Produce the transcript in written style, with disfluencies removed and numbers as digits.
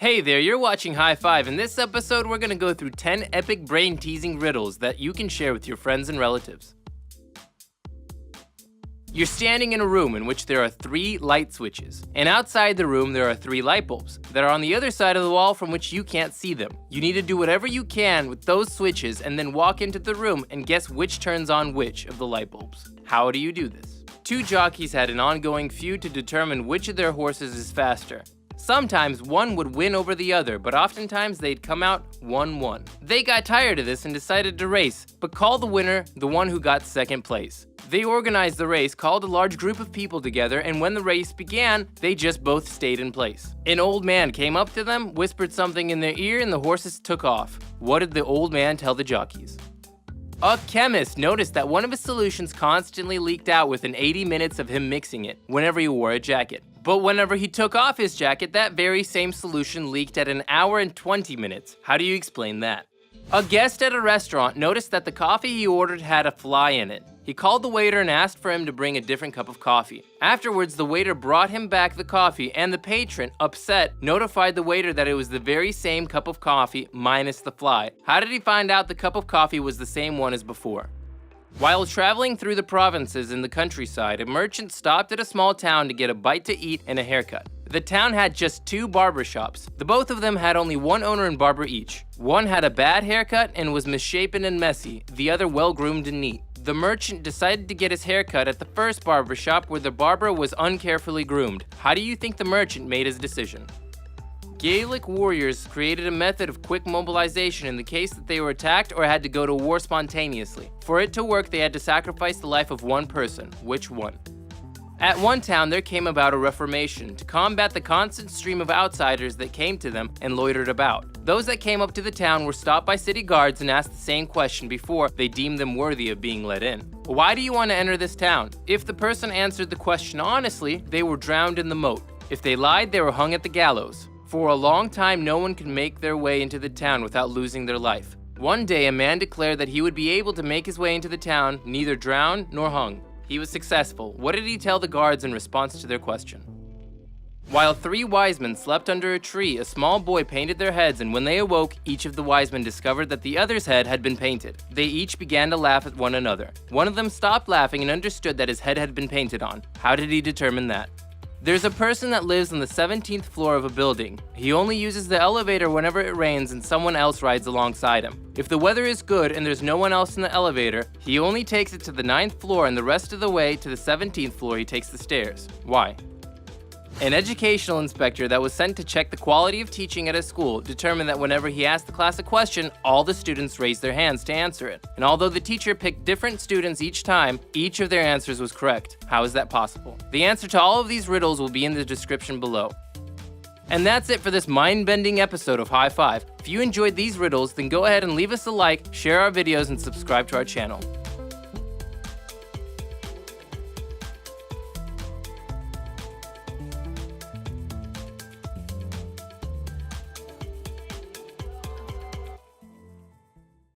Hey there, you're watching High Five. In this episode, we're gonna go through 10 epic brain-teasing riddles that you can share with your friends and relatives. You're standing in a room in which there are 3 light switches, and outside the room there are 3 light bulbs that are on the other side of the wall from which you can't see them. You need to do whatever you can with those switches and then walk into the room and guess which turns on which of the light bulbs. How do you do this? 2 jockeys had an ongoing feud to determine which of their horses is faster. Sometimes one would win over the other, but oftentimes they'd come out 1-1. They got tired of this and decided to race, but call the winner the one who got second place. They organized the race, called a large group of people together, and when the race began, they just both stayed in place. An old man came up to them, whispered something in their ear, and the horses took off. What did the old man tell the jockeys? A chemist noticed that one of his solutions constantly leaked out within 80 minutes of him mixing it, whenever he wore a jacket. But whenever he took off his jacket, that very same solution leaked at 1 hour and 20 minutes. How do you explain that? A guest at a restaurant noticed that the coffee he ordered had a fly in it. He called the waiter and asked for him to bring a different cup of coffee. Afterwards, the waiter brought him back the coffee, and the patron, upset, notified the waiter that it was the very same cup of coffee minus the fly. How did he find out the cup of coffee was the same one as before? While traveling through the provinces in the countryside, a merchant stopped at a small town to get a bite to eat and a haircut. The town had just 2 barber shops. The both of them had only one owner and barber each. One had a bad haircut and was misshapen and messy, the other well-groomed and neat. The merchant decided to get his haircut at the first barber shop where the barber was uncarefully groomed. How do you think the merchant made his decision? Gaelic warriors created a method of quick mobilization in the case that they were attacked or had to go to war spontaneously. For it to work, they had to sacrifice the life of one person. Which one? At one town, there came about a reformation to combat the constant stream of outsiders that came to them and loitered about. Those that came up to the town were stopped by city guards and asked the same question before they deemed them worthy of being let in. Why do you want to enter this town? If the person answered the question honestly, they were drowned in the moat. If they lied, they were hung at the gallows. For a long time, no one could make their way into the town without losing their life. One day, a man declared that he would be able to make his way into the town, neither drowned nor hung. He was successful. What did he tell the guards in response to their question? While 3 wise men slept under a tree, a small boy painted their heads, and when they awoke, each of the wise men discovered that the other's head had been painted. They each began to laugh at one another. One of them stopped laughing and understood that his head had been painted on. How did he determine that? There's a person that lives on the 17th floor of a building. He only uses the elevator whenever it rains and someone else rides alongside him. If the weather is good and there's no one else in the elevator, he only takes it to the 9th floor, and the rest of the way to the 17th floor he takes the stairs. Why? An educational inspector that was sent to check the quality of teaching at a school determined that whenever he asked the class a question, all the students raised their hands to answer it. And although the teacher picked different students each time, each of their answers was correct. How is that possible? The answer to all of these riddles will be in the description below. And that's it for this mind-bending episode of High Five. If you enjoyed these riddles, then go ahead and leave us a like, share our videos, and subscribe to our channel.